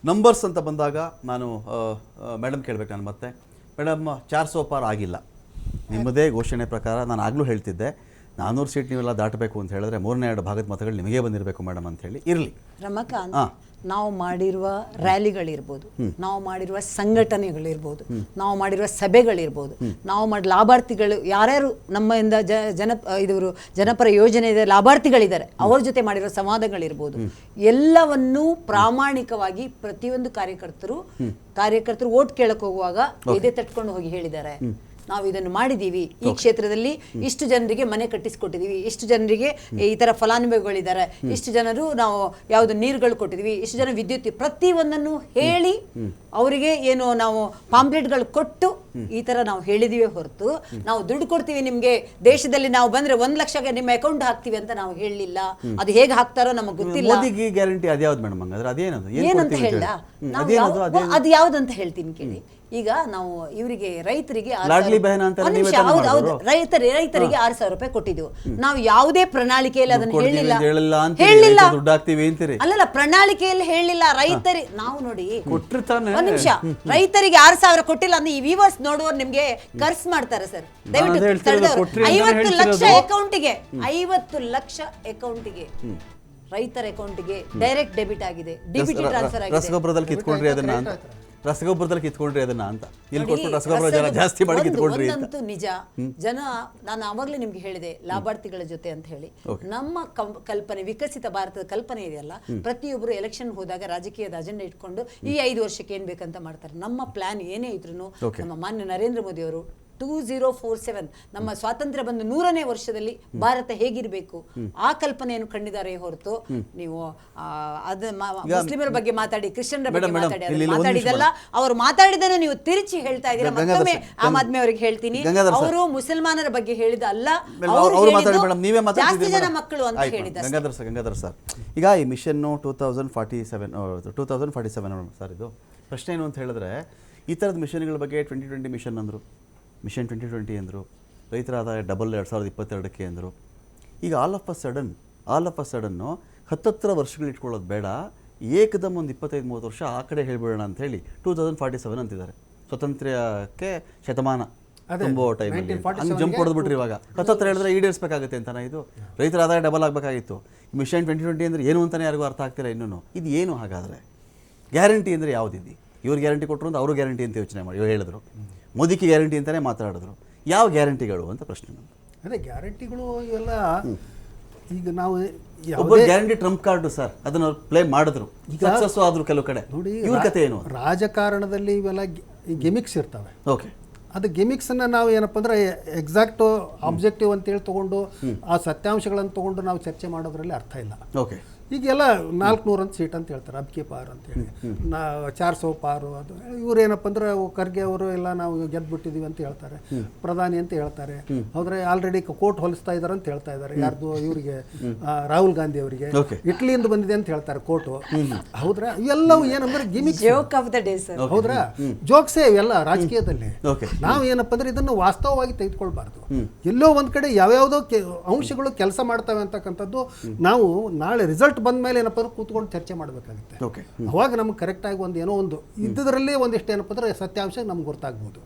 Numbers ಅಂತ ಬಂದಾಗ ನಾನು ಮೇಡಮ್ ಕೇಳಬೇಕು ನಾನು ಮತ್ತೆ ಮೇಡಮ್ 400 ಪಾರ್ ಆಗಿಲ್ಲ ನಿಮ್ಮದೇ ಘೋಷಣೆ ಪ್ರಕಾರ ನಾನು ಆಗಲೂ ಹೇಳ್ತಿದ್ದೆ 400 ಸೀಟ್ ನೀವೆಲ್ಲ ದಾಟಬೇಕು ಅಂತ ಹೇಳಿದ್ರೆ 3/2 ಭಾಗದ ಮತಗಳು ನಿಮಗೆ ಬಂದಿರಬೇಕು ಮೇಡಮ್ ಅಂತ ಹೇಳಿ ಇರಲಿ. ರಮಕಾಂತ್, ನಾವು ಮಾಡಿರುವ ರ್ಯಾಲಿಗಳಿರ್ಬೋದು, ನಾವು ಮಾಡಿರುವ ಸಂಘಟನೆಗಳಿರ್ಬೋದು, ನಾವು ಮಾಡಿರುವ ಸಭೆಗಳಿರ್ಬೋದು, ನಾವು ಮಾಡಿ ಲಾಭಾರ್ಥಿಗಳು ಯಾರ್ಯಾರು ನಮ್ಮಿಂದ ಜನಪರ ಯೋಜನೆಯ ಲಾಭಾರ್ಥಿಗಳಿದ್ದಾರೆ ಅವ್ರ ಜೊತೆ ಮಾಡಿರೋ ಸಂವಾದಗಳಿರ್ಬೋದು, ಎಲ್ಲವನ್ನೂ ಪ್ರಾಮಾಣಿಕವಾಗಿ ಪ್ರತಿಯೊಂದು ಕಾರ್ಯಕರ್ತರು ಓಟ್ ಕೇಳಕ್ ಹೋಗುವಾಗ ಎದೆ ತಟ್ಕೊಂಡು ಹೋಗಿ ಹೇಳಿದ್ದಾರೆ, ನಾವು ಇದನ್ನು ಮಾಡಿದ್ದೀವಿ, ಈ ಕ್ಷೇತ್ರದಲ್ಲಿ ಇಷ್ಟು ಜನರಿಗೆ ಮನೆ ಕಟ್ಟಿಸಿಕೊಟ್ಟಿದ್ದೀವಿ, ಇಷ್ಟು ಜನರಿಗೆ ಈ ತರ ಫಲಾನುಭವಿಗಳಿದ್ದಾರೆ, ಇಷ್ಟು ಜನರು ನಾವು ಯಾವುದು ನೀರುಗಳು ಕೊಟ್ಟಿದ್ದೀವಿ, ಇಷ್ಟು ಜನ ವಿದ್ಯುತ್, ಪ್ರತಿಯೊಂದನ್ನು ಹೇಳಿ ಅವರಿಗೆ ಏನು ನಾವು ಪಾಂಪ್ಲೆಟ್ಗಳು ಕೊಟ್ಟು ಈ ತರ ನಾವು ಹೇಳಿದೀವಿ ಹೊರತು ನಾವು ದುಡ್ಡು ಕೊಡ್ತೀವಿ ನಿಮ್ಗೆ, ದೇಶದಲ್ಲಿ ನಾವು ಬಂದ್ರೆ 1 ಲಕ್ಷಕ್ಕೆ ನಿಮ್ಮ ಅಕೌಂಟ್ ಹಾಕ್ತೀವಿ ಅಂತ ನಾವು ಹೇಳಲಿಲ್ಲ. ಅದು ಹೇಗೆ ಹಾಕ್ತಾರೋ ನಮಗೆ ಗೊತ್ತಿಲ್ಲ. ಗ್ಯಾರಂಟಿ ಅದ್ಯಾವ್ದು ಮೇಡಮ್? ಹಂಗಾದ್ರೆ ಅದೇನದು ಏನಂತ ಹೇಳ, ಅದು ಯಾವ್ದಂತ ಹೇಳ್ತೀನಿ ಕೇಳಿ. ಈಗ ನಾವು ಇವರಿಗೆ ರೈತರಿಗೆ ರೈತರಿಗೆ 6,000 ರೂಪಾಯಿ ಕೊಟ್ಟಿದ್ವು. ನಾವು ಯಾವುದೇ ಪ್ರಣಾಳಿಕೆಯಲ್ಲಿ ಅದನ್ನು ಹೇಳಿಲ್ಲ. ಅಲ್ಲಲ್ಲ, ಪ್ರಣಾಳಿಕೆಯಲ್ಲಿ ಹೇಳಿಲ್ಲ. ರೈತರಿಗೆ ನಾವು ನೋಡಿ ಒಂದ್ ನಿಮಿಷ, ರೈತರಿಗೆ 6,000 ಕೊಟ್ಟಿಲ್ಲ ಅಂದ್ರೆ ಈ ವ್ಯೂವರ್ಸ್ ನೋಡುವವರು ನಿಮ್ಗೆ ಕರ್ಸ್ ಮಾಡ್ತಾರೆ ಸರ್. ದಯವಿಟ್ಟು 50 ಲಕ್ಷ ಅಕೌಂಟಿಗೆ 50 ಲಕ್ಷ ಅಕೌಂಟಿಗೆ ರೈತರ ಅಕೌಂಟಿಗೆ ಡೈರೆಕ್ಟ್ ಡೆಬಿಟ್ ಆಗಿದೆ, ಡಿಬಿಟಿ ಟ್ರಾನ್ಸ್ಫರ್ ಆಗಿದೆ. ರಸಗೊಬ್ಬರದಲ್ಲಿ ಕಿತ್ಕೊಂಡ್ರಿ ಅದನ್ನ ಅಂತ ಇಲ್ಲಿ ಕೊಟ್ಟು ರಸಗೊಬ್ಬರ ಜಾಸ್ತಿ ಮಾಡಿ ಕಿತ್ಕೊಂಡ್ರಿ ಅಂತ. ನಿಜ ಜನ, ನಾನು ಅವಾಗಲೇ ನಿಮ್ಗೆ ಹೇಳಿದೆ ಲಾಭಾರ್ಥಿಗಳ ಜೊತೆ ಅಂತ ಹೇಳಿ. ನಮ್ಮ ಕಲ್ಪನೆ, ವಿಕಸಿತ ಭಾರತದ ಕಲ್ಪನೆ ಇದೆಯಲ್ಲ, ಪ್ರತಿಯೊಬ್ಬರು ಎಲೆಕ್ಷನ್ ಹೋದಾಗ ರಾಜಕೀಯದ ಅಜೆಂಡಾ ಇಟ್ಕೊಂಡು ಈ 5 ವರ್ಷಕ್ಕೆ ಏನ್ ಬೇಕಂತ ಮಾಡ್ತಾರೆ. ನಮ್ಮ ಪ್ಲಾನ್ ಏನೇ ಇದ್ರು ನಮ್ಮ ಮಾನ್ಯ ನರೇಂದ್ರ ಮೋದಿ ಅವರು 2047 ನಮ್ಮ ಸ್ವಾತಂತ್ರ್ಯ ಬಂದು 100ನೇ ವರ್ಷದಲ್ಲಿ ಭಾರತ ಹೇಗಿರಬೇಕು ಆ ಕಲ್ಪನೆಯನ್ನು ಕಂಡಿದ್ದಾರೆ ಹೊರತು ನೀವು ಮುಸ್ಲಿಮರ ಬಗ್ಗೆ ಮಾತಾಡಿ, ಕ್ರಿಶ್ಚಿಯನ್ರ ಬಗ್ಗೆ ಮಾತಾಡಿದಲ್ಲ. ಅವರು ಮಾತಾಡಿದನ್ನು ನೀವು ತಿರುಚಿ ಹೇಳ್ತಾ ಇದ್ದೀರಾ. ಮತ್ತೊಮ್ಮೆ ಆಮ್ ಆದ್ಮಿ ಅವರಿಗೆ ಹೇಳ್ತೀನಿ, ಅವರು ಮುಸಲ್ಮಾನರ ಬಗ್ಗೆ ಹೇಳಿದ ಅಲ್ಲ, ಜಾಸ್ತಿ ಜನ ಮಕ್ಕಳು ಅಂತ ಹೇಳಿದ್ದಾರೆ. ಗಂಗಾಧರ್ ಸರ್, ಈಗ ಈ ಮಿಷನ್ 2047 ಸರ್, ಇದು ಪ್ರಶ್ನೆ ಏನು ಅಂತ ಹೇಳಿದ್ರೆ, ಈ ಥರದ ಮಿಷನ್ಗಳ ಬಗ್ಗೆ 2020 ಮಿಷನ್ ಅಂದರು, ಮಿಷನ್ 2020 ಅಂದರು, ರೈತರ ಆದಾಯ ಡಬಲ್ 2022ಕ್ಕೆ ಅಂದರು. ಈಗ ಆಲ್ ಆಫ್ ಅ ಸಡನ್ನು 10 ವರ್ಷಗಳು ಇಟ್ಕೊಳ್ಳೋದು ಬೇಡ, ಏಕದಮ್ ಒಂದು 25-30 ವರ್ಷ ಆ ಕಡೆ ಹೇಳ್ಬಿಡೋಣ ಅಂತ ಹೇಳಿ 2047 ಅಂತಿದ್ದಾರೆ. ಸ್ವಾತಂತ್ರ್ಯಕ್ಕೆ ಶತಮಾನ ತುಂಬೋ ಟೈಮಲ್ಲಿ ಹಂಗೆ ಜಂಪ್ ಹೊಡೆದ್ಬಿಟ್ರಿ. ಇವಾಗ 10 ಹೇಳಿದ್ರೆ ಈಡೇರಿಸಬೇಕಾಗುತ್ತೆ ಅಂತಾನೆ. ಇದು ರೈತರ ಆದಾಯ ಡಬಲ್ ಆಗಬೇಕಾಗಿತ್ತು. ಮಿಷನ್ 2020 ಅಂದರೆ ಏನು ಅಂತಲೇ ಯಾರಿಗೂ ಅರ್ಥ ಆಗ್ತಿಲ್ಲ ಇನ್ನೂ. ಇದು ಏನು ಹಾಗಾದರೆ? ಗ್ಯಾರಂಟಿ ಅಂದರೆ ಯಾವುದಿದೆ? ಇವ್ರು ಗ್ಯಾರಂಟಿ ಕೊಟ್ಟರು ಅಂತ ಅವರು ಗ್ಯಾರಂಟಿ ಅಂತ ಯೋಚನೆ ಮಾಡಿ ಹೇಳಿದ್ರು, ಮೋದಿಗೆ ಗ್ಯಾರಂಟಿ ಅಂತಾನೆ ಮಾತಾಡಿದ್ರು. ಯಾವ ಗ್ಯಾರಂಟಿಗಳು ಅಂತ ಪ್ರಶ್ನೆ. ಅದೇ ಗ್ಯಾರಂಟಿಗಳು ಇವೆಲ್ಲ ಈಗ ನಾವು ಗ್ಯಾರಂಟಿ ಟ್ರಂಪ್ ಕಾರ್ಡ್ ಸರ್, ಅದನ್ನ ಪ್ಲೇ ಮಾಡಿದ್ರು, ಸಕ್ಸಸ್ ಆದ್ರು ಕೆಲವು ಕಡೆ. ನೋಡಿ ಇವ್ರ ಕತೆ ಏನು? ರಾಜಕಾರಣದಲ್ಲಿ ಇವೆಲ್ಲ ಗಿಮಿಕ್ಸ್ ಇರ್ತವೆ. ಓಕೆ, ಅದು ಗಿಮಿಕ್ಸನ್ನು ನಾವು ಏನಪ್ಪ ಅಂದರೆ ಎಕ್ಸಾಕ್ಟ್ ಆಬ್ಜೆಕ್ಟಿವ್ ಅಂತೇಳಿ ತೊಗೊಂಡು ಆ ಸತ್ಯಾಂಶಗಳನ್ನು ತೊಗೊಂಡು ನಾವು ಚರ್ಚೆ ಮಾಡೋದ್ರಲ್ಲಿ ಅರ್ಥ ಇಲ್ಲ. ಓಕೆ, ಈಗೆಲ್ಲ 400 ಸೀಟ್ ಅಂತ ಹೇಳ್ತಾರೆ, ಅಬ್ಕಿ ಪಾರ್ ಅಂತೇಳಿ 400 ಪಾರು. ಅದು ಇವ್ರು ಏನಪ್ಪ ಅಂದ್ರೆ ಖರ್ಗೆ ಅವರು ಎಲ್ಲ ನಾವು ಗೆದ್ದುಬಿಟ್ಟಿದ್ದೀವಿ ಅಂತ ಹೇಳ್ತಾರೆ, ಪ್ರಧಾನಿ ಅಂತ ಹೇಳ್ತಾರೆ. ಹೌದ್ರೆ ಆಲ್ರೆಡಿ ಕೋರ್ಟ್ ಹೊಲಿಸ್ತಾ ಇದ್ದಾರೆ ಅಂತ ಹೇಳ್ತಾ ಇದ್ದಾರೆ. ಯಾರ್ದು? ಇವರಿಗೆ, ರಾಹುಲ್ ಗಾಂಧಿ ಅವರಿಗೆ ಇಟ್ಲಿಯಿಂದ ಬಂದಿದೆ ಅಂತ ಹೇಳ್ತಾರೆ ಕೋರ್ಟು. ಹೌದ್ರಾ? ಇವೆಲ್ಲವೂ ಏನಂದ್ರೆ ಗಿಮಿಕ್ಸ್, ಹೌದ್ರಾ? ಜೋಕ್ಸೇ ಇವೆಲ್ಲ ರಾಜಕೀಯದಲ್ಲಿ. ನಾವು ಏನಪ್ಪ ಅಂದ್ರೆ ಇದನ್ನು ವಾಸ್ತವವಾಗಿ ತೆಗೆದುಕೊಳ್ಬಾರ್ದು. ಎಲ್ಲೋ ಒಂದ್ ಕಡೆ ಯಾವ್ಯಾವುದೋ ಅಂಶಗಳು ಕೆಲಸ ಮಾಡ್ತವೆ ಅಂತಕ್ಕಂಥದ್ದು ನಾವು ನಾಳೆ ರಿಸಲ್ಟ್ ಬಂದ ಮೇಲೆ ಏನಪ್ಪ ಅಂದ್ರೆ ಕೂತ್ಕೊಂಡು ಚರ್ಚೆ ಮಾಡಬೇಕಾಗುತ್ತೆ. ಅವಾಗ ನಮ್ಗೆ ಕರೆಕ್ಟಾಗಿ ಏನೋ ಒಂದು ಇದ್ದದ್ರಲ್ಲೇ ಒಂದಿಷ್ಟು ಏನಪ್ಪ ಅಂದ್ರೆ ಸತ್ಯಾಂಶ ನಮ್ಗೆ ಗೊತ್ತಾಗ್ಬೋದು.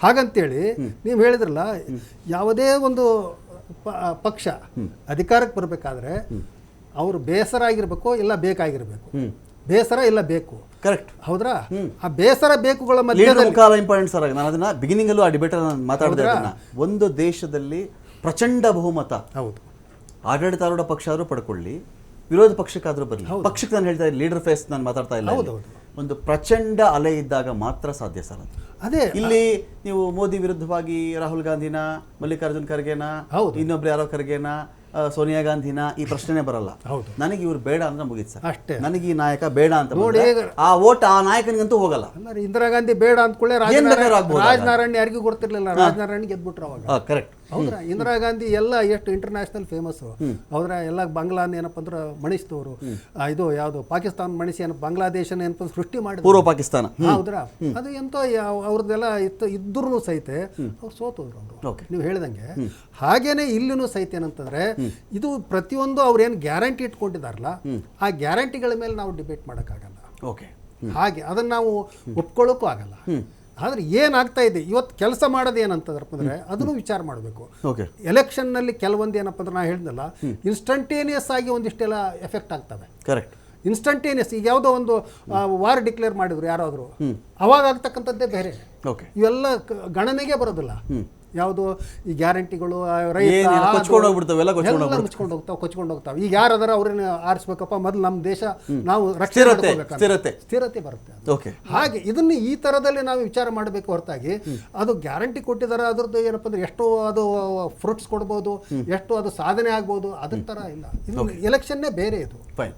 ಹಾಗಂತೇಳಿ ನೀವು ಹೇಳಿದ್ರಲ್ಲ, ಯಾವುದೇ ಒಂದು ಪಕ್ಷ ಅಧಿಕಾರಕ್ಕೆ ಬರಬೇಕಾದ್ರೆ ಅವರು ಬೇಸರ ಆಗಿರ್ಬೇಕು ಇಲ್ಲ ಬೇಕಾಗಿರ್ಬೇಕು, ಬೇಸರ ಇಲ್ಲ ಬೇಕು. ಕರೆಕ್ಟ್, ಹೌದ್ರಾ? ಆ ಬೇಸರ ಬೇಕುಗಳ ಮಧ್ಯೆ ಇಂಪಾರ್ಟೆಂಟ್ ಸರ್. ನಾನು ಅದನ್ನ ಬಿಗಿನಿಂಗ್ ಅಲ್ಲೂ ಆ ಡಿಬೇಟ್ ಮಾತಾಡಿದೆ. ಒಂದು ದೇಶದಲ್ಲಿ ಪ್ರಚಂಡ ಬಹುಮತ, ಹೌದು, ಆಡಳಿತಾರೂಢ ಪಕ್ಷ ಆದ್ರೂ ಪಡ್ಕೊಳ್ಳಿ, ವಿರೋಧ ಪಕ್ಷಕ್ಕಾದ್ರೂ ಬರಲಿ, ಪಕ್ಷಕ್ಕೆ ನಾನು ಹೇಳ್ತಾ ಇದ್ದೀನಿ, ಲೀಡರ್ ಫೇಸ್ ನಾನು ಮಾತಾಡ್ತಾ ಇಲ್ಲ. ಒಂದು ಪ್ರಚಂಡ ಅಲೆ ಇದ್ದಾಗ ಮಾತ್ರ ಸಾಧ್ಯ ಸರ್ ಅದು. ಅದೇ ಇಲ್ಲಿ ನೀವು ಮೋದಿ ವಿರುದ್ಧವಾಗಿ ರಾಹುಲ್ ಗಾಂಧಿನ, ಮಲ್ಲಿಕಾರ್ಜುನ್ ಖರ್ಗೆನ, ಇನ್ನೊಬ್ರು ಯಾರೋ ಖರ್ಗೆನ, ಸೋನಿಯಾ ಗಾಂಧಿನ ಈ ಪ್ರಶ್ನೆ ಬರಲ್ಲ. ನನಗೆ ಇವ್ರು ಬೇಡ ಅಂದ್ರೆ ಮುಗಿತ್ ಸರ್, ಅಷ್ಟೇ. ನನಗೆ ಈ ನಾಯಕ ಬೇಡ ಅಂತ ನೋಡಿ ಆ ಓಟ್ ಆ ನಾಯಕನಿಗಂತೂ ಹೋಗಲ್ಲ. ಇಂದಿರಾ ಗಾಂಧಿ ಬೇಡ ಅಂದ್ಕೊಳ್ಳೆ ರಾಜನಾರಾಯಣ್ ಯಾರಿಗೂ ಗೊತ್ತಿರ್ಲಿಲ್ಲ, ರಾಜನಾರಾಯಣ್ ಗೆದ್ಬಿಟ್ರು ಅವಾಗ. ಕರೆಕ್ಟ್, ಹೌದ್ರಾ? ಇಂದಿರಾ ಗಾಂಧಿ ಎಲ್ಲ ಎಷ್ಟು ಇಂಟರ್ನ್ಯಾಷನಲ್ ಫೇಮಸ್. ಹೌದ್ರಾ? ಎಲ್ಲ ಬಾಂಗ್ಲಾನ್ ಏನಪ್ಪ ಅಂದ್ರೆ ಮಣಿಸಿದವರು. ಇದು ಯಾವುದು ಪಾಕಿಸ್ತಾನ ಮಣಿಸಿ ಏನಪ್ಪ ಬಾಂಗ್ಲಾದೇಶನ ಏನಪ್ಪ ಸೃಷ್ಟಿ ಮಾಡಿ, ಪೂರ್ವ ಪಾಕಿಸ್ತಾನ. ಹೌದ್ರಾ? ಅದು ಎಂತ ಅವ್ರದ್ದೆಲ್ಲ ಇದ್ರೂ ಸಹಿತ ಅವ್ರು ಸೋತೋದ್ರು ಅವರು, ನೀವು ಹೇಳ್ದಂಗೆ. ಹಾಗೇನೆ ಇಲ್ಲಿನೂ ಸಹಿತ ಏನಂತಂದ್ರೆ, ಇದು ಪ್ರತಿಯೊಂದು ಅವ್ರೇನು ಗ್ಯಾರಂಟಿ ಇಟ್ಕೊಂಡಿದಾರಲ್ಲ, ಆ ಗ್ಯಾರಂಟಿಗಳ ಮೇಲೆ ನಾವು ಡಿಬೇಟ್ ಮಾಡೋಕ್ಕಾಗಲ್ಲ. ಓಕೆ, ಹಾಗೆ ಅದನ್ನು ನಾವು ಒಪ್ಕೊಳ್ಳೋಕ್ಕೂ ಆಗಲ್ಲ. ಆದರೆ ಏನಾಗ್ತಾ ಇದೆ ಇವತ್ತು ಕೆಲಸ ಮಾಡೋದು ಏನಂತಂದ್ರಪ್ಪ ಅಂದರೆ ಅದನ್ನು ವಿಚಾರ ಮಾಡಬೇಕು. ಓಕೆ, ಎಲೆಕ್ಷನ್ನಲ್ಲಿ ಕೆಲವೊಂದು ಏನಪ್ಪ ಅಂದ್ರೆ ನಾ ಹೇಳಿದ್ನಲ್ಲ, ಇನ್ಸ್ಟಂಟೇನಿಯಸ್ ಆಗಿ ಒಂದಿಷ್ಟೆಲ್ಲ ಎಫೆಕ್ಟ್ ಆಗ್ತವೆ. ಕರೆಕ್ಟ್. ಇನ್ಸ್ಟಂಟೇನಿಯಸ್ ಈಗ ಯಾವುದೋ ಒಂದು ವಾರ್ ಡಿಕ್ಲೇರ್ ಮಾಡಿದ್ರು ಯಾರಾದರೂ, ಅವಾಗ ಆಗ್ತಕ್ಕಂಥದ್ದೇ ಬೇರೆ. ಓಕೆ, ಇವೆಲ್ಲ ಗಣನೆಗೆ ಬರೋದಿಲ್ಲ. ಯಾವುದು ಈ ಗ್ಯಾರಂಟಿಗಳು ಕೊಚ್ಕೊಂಡು ಹೋಗ್ಬಿಡ್ತಾವೆಲ್ಲ, ಮುಚ್ಕೊಂಡು ಹೋಗ್ತಾವೆ. ಈಗ ಯಾರದಾರ ಅವ್ರನ್ನ ಆರಿಸ್ಬೇಕಪ್ಪ, ಮೊದಲು ನಮ್ಮ ದೇಶ ನಾವು ಸ್ಥಿರತೆ ಬರುತ್ತೆ. ಓಕೆ, ಹಾಗೆ ಇದನ್ನು ಈ ಥರದಲ್ಲಿ ನಾವು ವಿಚಾರ ಮಾಡಬೇಕು ಹೊರತಾಗಿ ಅದು ಗ್ಯಾರಂಟಿ ಕೊಟ್ಟಿದ್ದಾರೆ ಅದ್ರದ್ದು ಏನಪ್ಪ ಅಂದ್ರೆ ಎಷ್ಟು ಅದು ಫ್ರೂಟ್ಸ್ ಕೊಡ್ಬೋದು, ಎಷ್ಟು ಅದು ಸಾಧನೆ ಆಗ್ಬೋದು, ಅದ್ರ ಥರ ಇಲ್ಲ. ಇದು ಎಲೆಕ್ಷನ್ನೇ ಬೇರೆ ಇದು. ಫೈನ್.